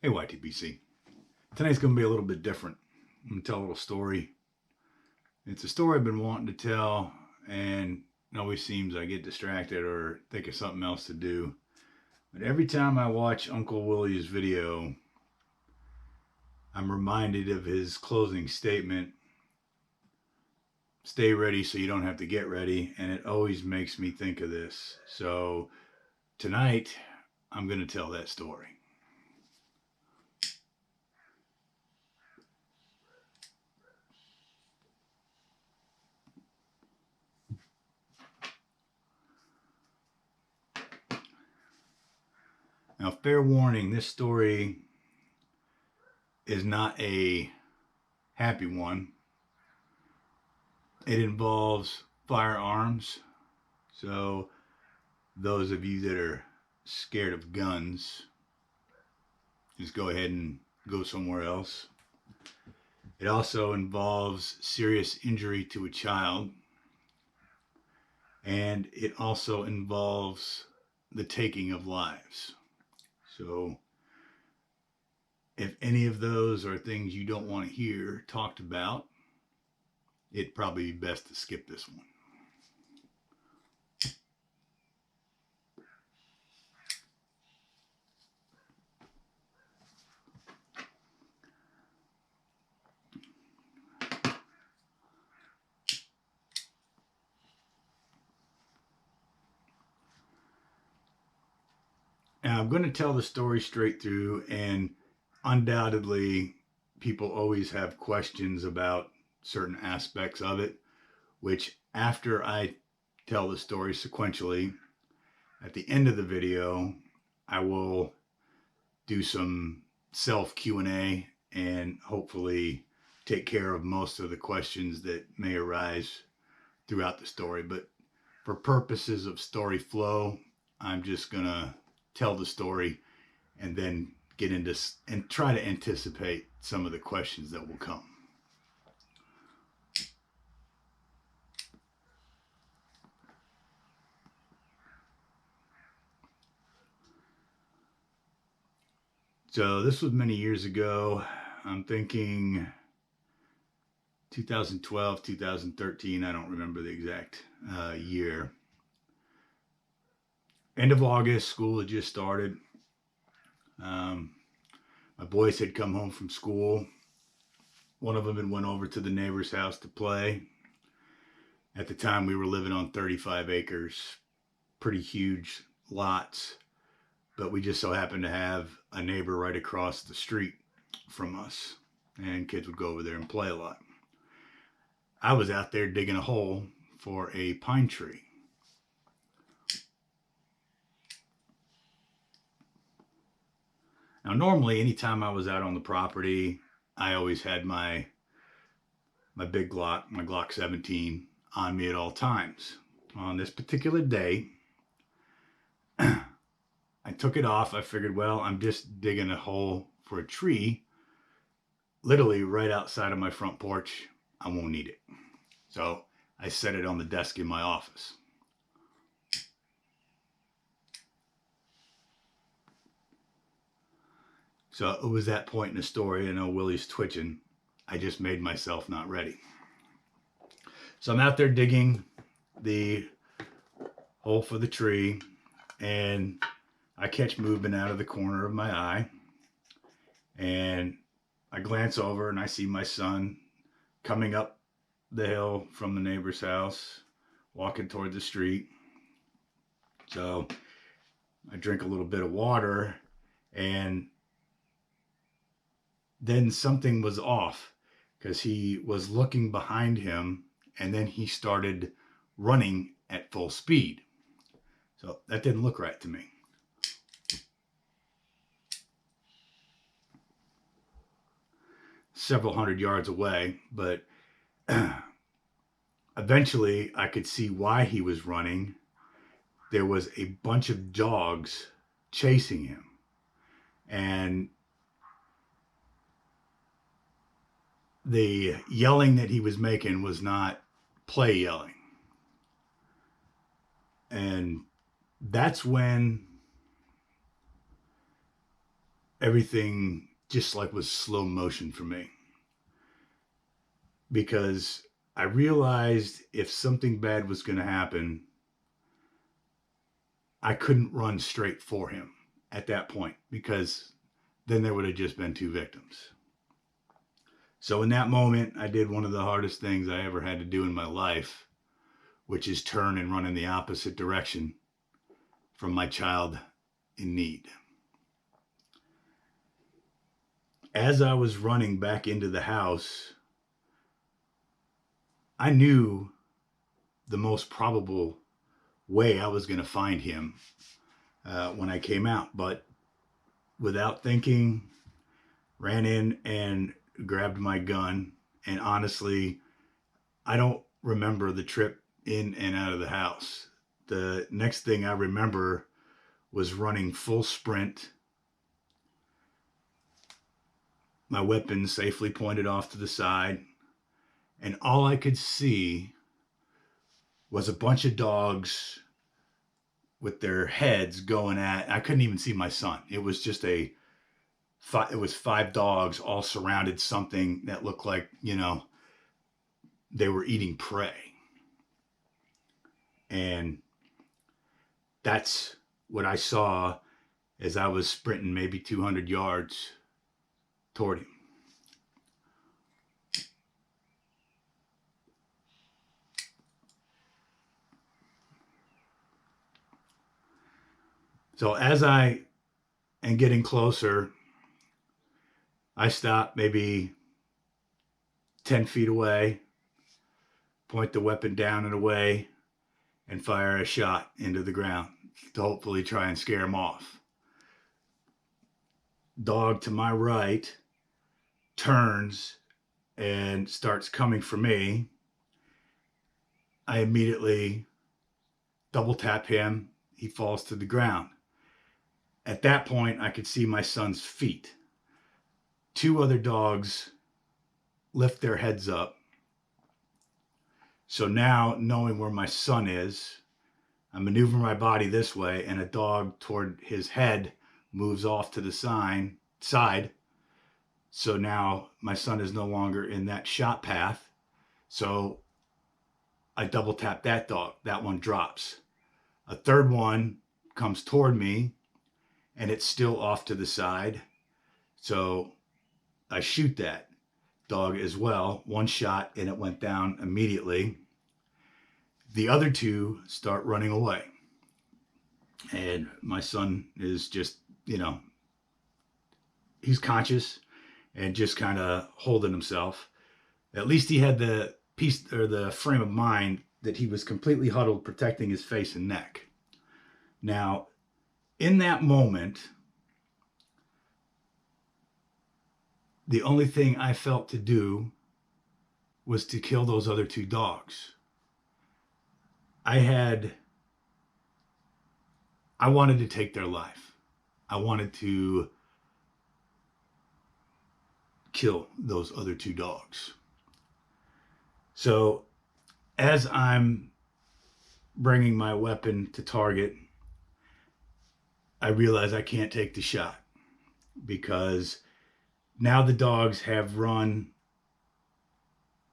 Hey YTBC. Tonight's going to be a little bit different. I'm going to tell a little story. It's a story I've been wanting to tell, and it always seems I get distracted or think of something else to do. But every time I watch Uncle Willie's video, I'm reminded of his closing statement, stay ready so you don't have to get ready, and it always makes me think of this. So tonight, I'm going to tell that story. Now, fair warning, this story is not a happy one. It involves firearms. So, those of you that are scared of guns, just go ahead and go somewhere else. It also involves serious injury to a child. And it also involves the taking of lives. So, if any of those are things you don't want to hear talked about, it'd probably be best to skip this one. Now, I'm going to tell the story straight through, and undoubtedly, people always have questions about certain aspects of it, which after I tell the story sequentially, at the end of the video, I will do some self Q&A and hopefully take care of most of the questions that may arise throughout the story. But for purposes of story flow, I'm just going to tell the story and then get into and try to anticipate some of the questions that will come. So this was many years ago. I'm thinking 2012, 2013. I don't remember the exact year. End of August, school had just started. My boys had come home from school. One of them had went over to the neighbor's house to play. At the time, we were living on 35 acres, pretty huge lots, but we just so happened to have a neighbor right across the street from us, and kids would go over there and play a lot. I was out there digging a hole for a pine tree. Now, normally, anytime I was out on the property, I always had my big Glock, my Glock 17, on me at all times. On this particular day, I took it off. I figured, well, I'm just digging a hole for a tree, literally right outside of my front porch. I won't need it. So I set it on the desk in my office. So it was that point in the story. I know Willie's twitching. I just made myself not ready. So I'm out there digging the hole for the tree, and I catch movement out of the corner of my eye, and I glance over and I see my son coming up the hill from the neighbor's house, walking toward the street. So I drink a little bit of water, and then something was off because he was looking behind him, and then he started running at full speed. So that didn't look right to me. Several hundred yards away, but eventually I could see why he was running. There was a bunch of dogs chasing him, and the yelling that he was making was not play yelling. And that's when everything just like was slow motion for me, because I realized if something bad was going to happen, I couldn't run straight for him at that point, because then there would have just been two victims. So in that moment, I did one of the hardest things I ever had to do in my life, which is turn and run in the opposite direction from my child in need. As I was running back into the house, I knew the most probable way I was going to find him when I came out. But without thinking, ran in and grabbed my gun. And honestly, I don't remember the trip in and out of the house. The next thing I remember was running full sprint, my weapon safely pointed off to the side, and all I could see was a bunch of dogs with their heads going at. I couldn't even see my son. It was just it was five dogs all surrounded something that looked like, they were eating prey. And that's what I saw as I was sprinting maybe 200 yards toward him. So as I am getting closer, I stop maybe 10 feet away, point the weapon down and away, and fire a shot into the ground to hopefully try and scare him off. Dog to my right turns and starts coming for me. I immediately double tap him. He falls to the ground. At that point, I could see my son's feet. Two other dogs lift their heads up. So now, knowing where my son is, I maneuver my body this way, and a dog toward his head moves off to the side. So now my son is no longer in that shot path. So I double tap that dog. That one drops. A third one comes toward me, and it's still off to the side. So I shoot that dog as well. One shot, and it went down immediately. The other two start running away. And my son is just, he's conscious and just kind of holding himself. At least he had the piece or the frame of mind that he was completely huddled, protecting his face and neck. Now, in that moment, the only thing I felt to do was to kill those other two dogs. I wanted to take their life. I wanted to kill those other two dogs. So as I'm bringing my weapon to target, I realize I can't take the shot, because now the dogs have run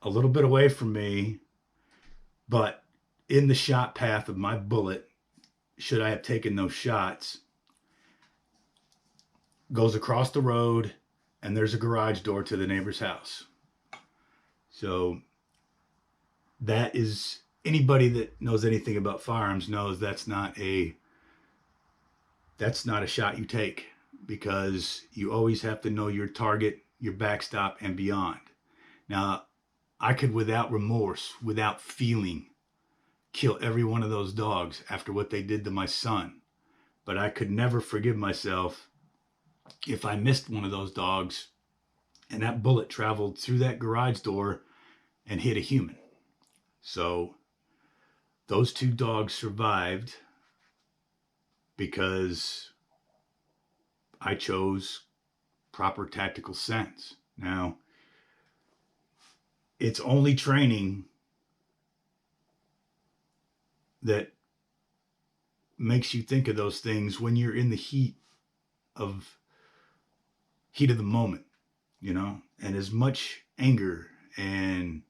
a little bit away from me, but in the shot path of my bullet, should I have taken those shots, goes across the road, and there's a garage door to the neighbor's house. So that is, anybody that knows anything about firearms knows that's not a shot you take, because you always have to know your target, your backstop, and beyond. Now, I could, without remorse, without feeling, kill every one of those dogs after what they did to my son. But I could never forgive myself if I missed one of those dogs and that bullet traveled through that garage door and hit a human. So those two dogs survived because I chose proper tactical sense. Now, it's only training that makes you think of those things when you're in the heat of heat of the moment, and as much anger and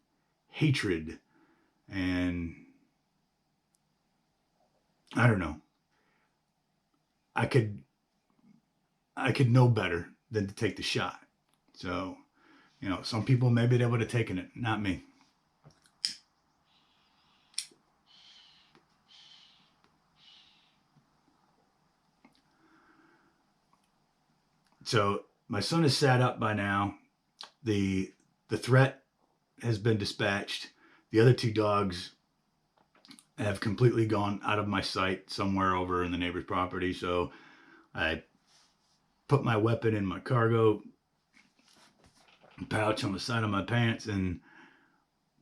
hatred and I don't know. I could I could know better than to take the shot. So, some people maybe they would have taken it, not me. So my son is sat up by now. The threat has been dispatched. The other two dogs have completely gone out of my sight somewhere over in the neighbor's property. So I put my weapon in my cargo pouch on the side of my pants and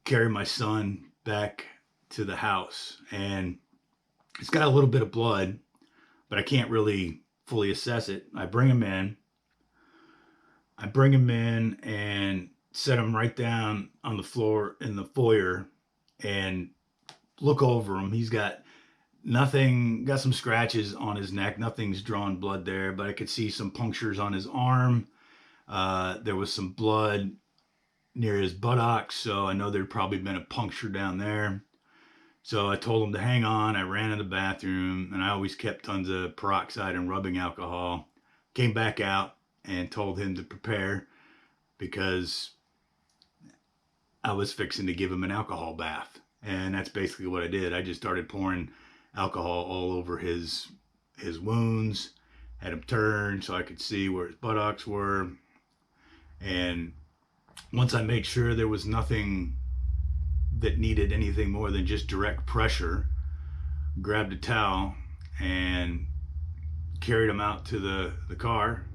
carry my son back to the house. And it's got a little bit of blood, but I can't really fully assess it. I bring him in and set him right down on the floor in the foyer and look over him. He's got got some scratches on his neck. Nothing's drawn blood there, but I could see some punctures on his arm. There was some blood near his buttocks, so I know there'd probably been a puncture down there. So I told him to hang on. I ran in the bathroom, and I always kept tons of peroxide and rubbing alcohol. Came back out and told him to prepare because I was fixing to give him an alcohol bath. And that's basically what I did. I just started pouring alcohol all over his wounds, had him turned so I could see where his buttocks were. And once I made sure there was nothing that needed anything more than just direct pressure, grabbed a towel and carried him out to the car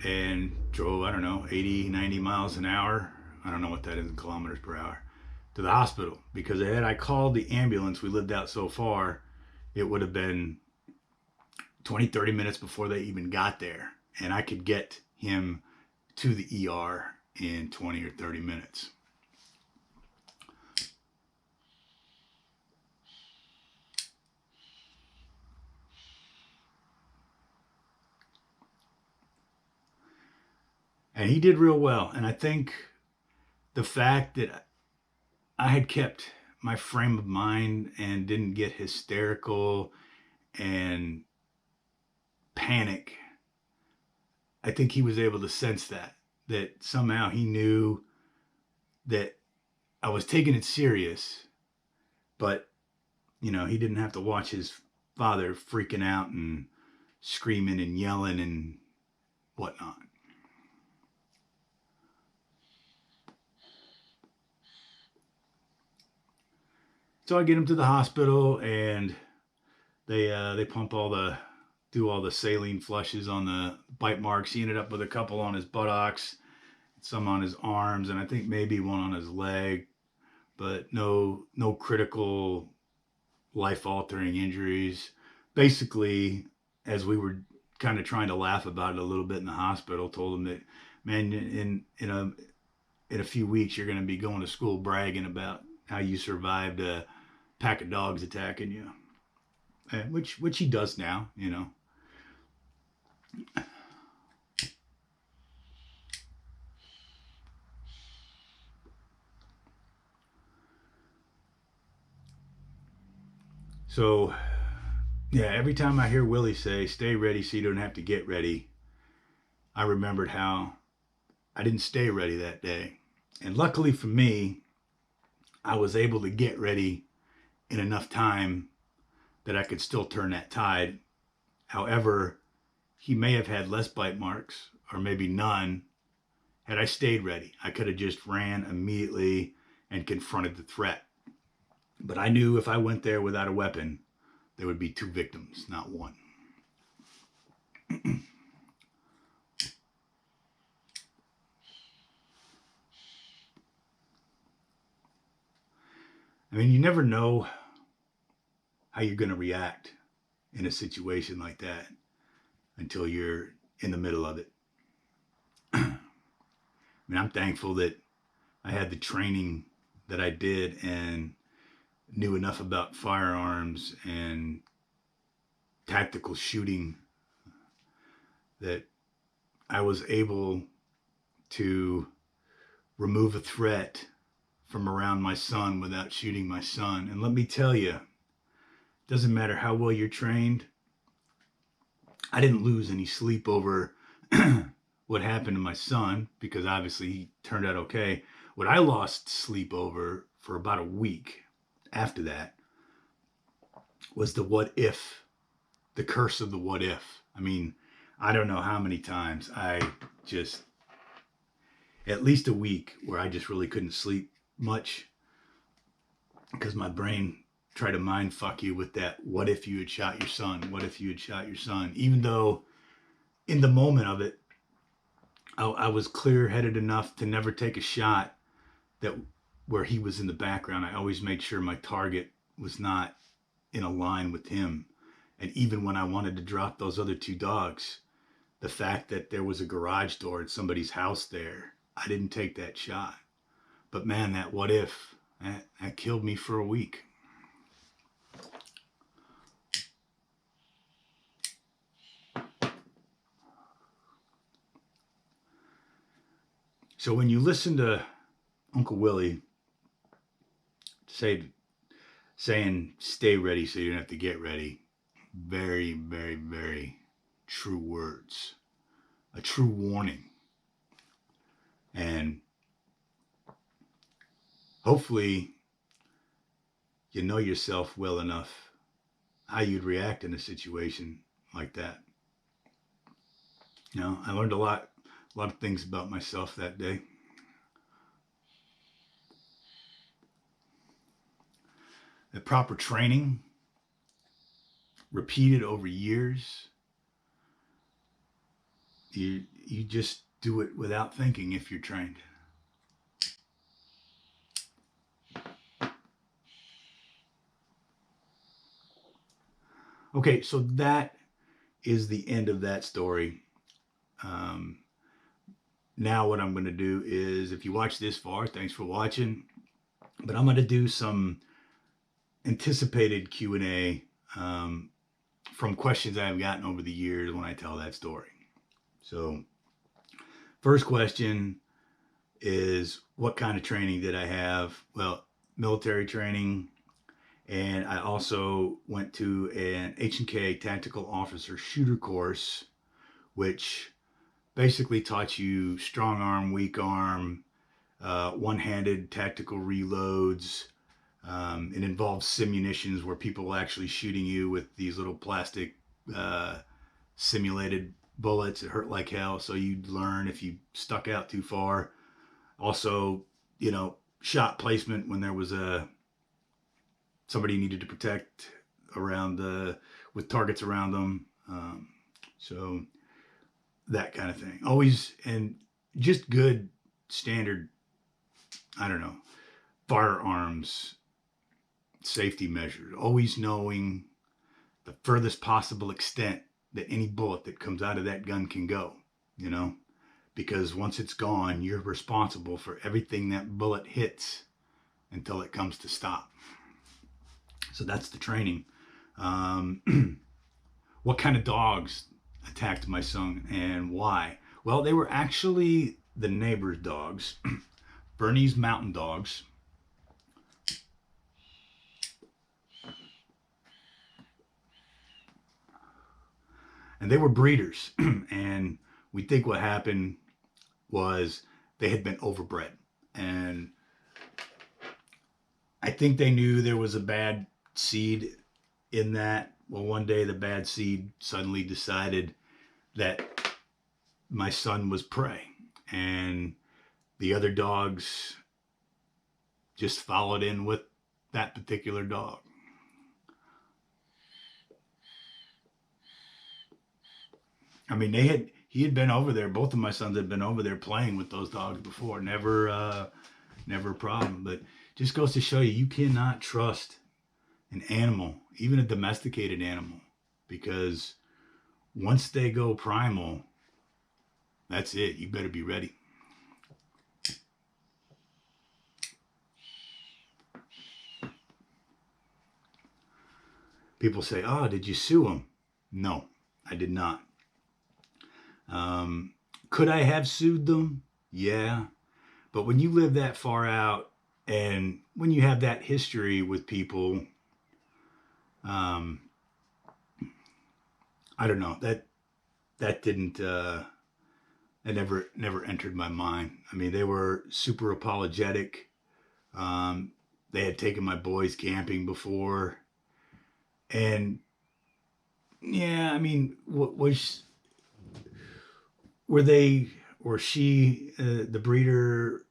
and drove, I don't know, 80, 90 miles an hour. I don't know what that is in kilometers per hour to the hospital, because had I called the ambulance, we lived out so far, it would have been 20, 30 minutes before they even got there. And I could get him to the ER in 20 or 30 minutes. And he did real well. And I think the fact that I had kept my frame of mind and didn't get hysterical and panic, I think he was able to sense that somehow he knew that I was taking it serious, but he didn't have to watch his father freaking out and screaming and yelling and whatnot. So I get him to the hospital, and they do all the saline flushes on the bite marks. He ended up with a couple on his buttocks, some on his arms, and I think maybe one on his leg, but no critical life altering injuries. Basically, as we were kind of trying to laugh about it a little bit in the hospital, told him that, man, in a few weeks you're going to be going to school bragging about how you survived a pack of dogs attacking you, which he does now. So yeah, every time I hear Willie say, "Stay ready so you don't have to get ready," I remembered how I didn't stay ready that day. And luckily for me, I was able to get ready in enough time that I could still turn that tide. However, he may have had less bite marks or maybe none had I stayed ready. I could have just ran immediately and confronted the threat. But I knew if I went there without a weapon, there would be two victims, not one. I mean, you never know how you're going to react in a situation like that until you're in the middle of it. I mean, I'm thankful that I had the training that I did and knew enough about firearms and tactical shooting that I was able to remove a threat from around my son without shooting my son. And let me tell you, it doesn't matter how well you're trained. I didn't lose any sleep over what happened to my son because obviously he turned out okay. What I lost sleep over for about a week after that was the what if, the curse of the what if. I mean, I don't know how many times I just, at least a week where I just really couldn't sleep much because my brain tried to mind fuck you with that what if you had shot your son, what if you had shot your son, even though in the moment of it I was clear headed enough to never take a shot that where he was in the background. I always made sure my target was not in a line with him. And even when I wanted to drop those other two dogs, the fact that there was a garage door at somebody's house there, I didn't take that shot. But man, that what if, that killed me for a week. So when you listen to Uncle Willie saying stay ready so you don't have to get ready, very, very, very true words, a true warning. And hopefully you know yourself well enough how you'd react in a situation like that. You know, I learned a lot of things about myself that day. The proper training, repeated over years, you just do it without thinking if you're trained. Okay, so that is the end of that story. Um, Now what I'm going to do is, if you watch this far, thanks for watching. But I'm going to do some anticipated Q&A from questions I've gotten over the years when I tell that story. So first question is, what kind of training did I have? Well, military training, and I also went to an H&K Tactical Officer Shooter course, which basically taught you strong arm, weak arm, one-handed tactical reloads. It involves simunitions where people are actually shooting you with these little plastic simulated bullets. It hurt like hell, so you'd learn if you stuck out too far. Also, shot placement when there was somebody needed to protect around with targets around them. So that kind of thing. Always, and just good standard, I don't know, firearms safety measures. Always knowing the furthest possible extent that any bullet that comes out of that gun can go, because once it's gone, you're responsible for everything that bullet hits until it comes to stop. So that's the training. What kind of dogs attacked my son and why? Well, they were actually the neighbor's dogs, Bernese mountain dogs. And they were breeders. And we think what happened was they had been overbred. And I think they knew there was a bad seed in that. Well, one day the bad seed suddenly decided that my son was prey. And the other dogs just followed in with that particular dog. I mean, he had been over there. Both of my sons had been over there playing with those dogs before. Never a problem. But just goes to show you cannot trust an animal, even a domesticated animal, because once they go primal, that's it. You better be ready. People say, "Oh, did you sue him?" No, I did not. Could I have sued them? Yeah. But when you live that far out and when you have that history with people, um, I don't know, that didn't it never entered my mind. I mean, they were super apologetic. Um, they had taken my boys camping before, and yeah, I mean, what was were they or she the breeder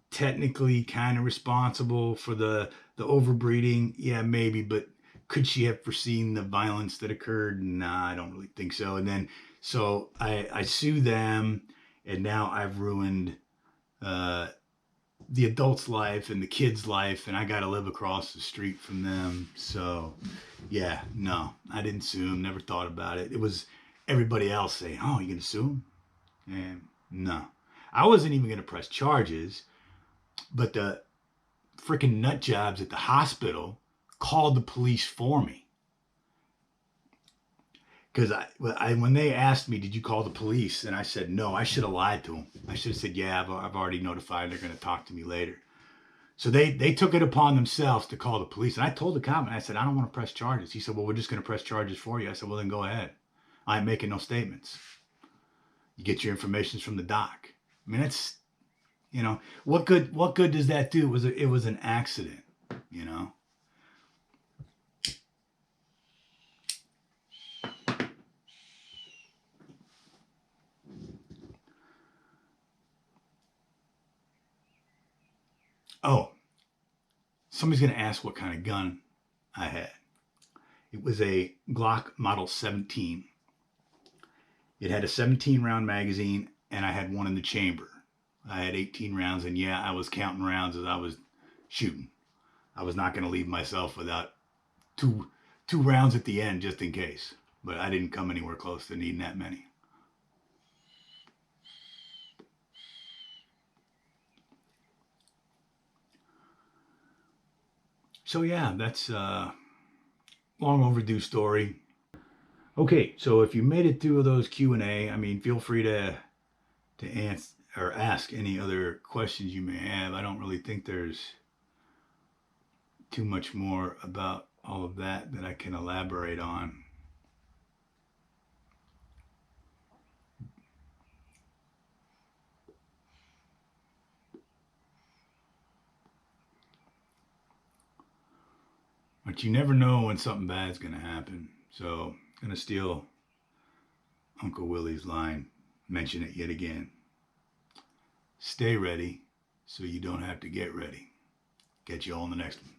technically kind of responsible for the overbreeding? Yeah, maybe, but could she have foreseen the violence that occurred? Nah, I don't really think so. And then so I sue them, and now I've ruined uh, the adult's life and the kid's life, and I got to live across the street from them. So yeah, no, I didn't sue him. Never thought about it. It was everybody else saying, "Oh, you gonna sue him?" And no, I wasn't even gonna press charges, but the freaking nut jobs at the hospital called the police for me. Because when they asked me, did you call the police? And I said, no, I should have lied to them. I should have said, yeah, I've already notified. They're going to talk to me later. So they took it upon themselves to call the police. And I told the cop, and I said, I don't want to press charges. He said, well, we're just going to press charges for you. I said, well, then go ahead. I ain't making no statements. You get your information from the doc. I mean, that's, what good does that do? It was an accident, you know? Oh, somebody's going to ask what kind of gun I had. It was a Glock Model 17. It had a 17 round magazine, and I had one in the chamber. I had 18 rounds, and yeah, I was counting rounds as I was shooting. I was not going to leave myself without two rounds at the end just in case. But I didn't come anywhere close to needing that many. So yeah, that's a long overdue story. Okay, so if you made it through those Q&A, I mean, feel free to answer or ask any other questions you may have. I don't really think there's too much more about all of that I can elaborate on. But you never know when something bad's going to happen. So I'm going to steal Uncle Willie's line, mention it yet again. Stay ready so you don't have to get ready. Catch you all in the next one.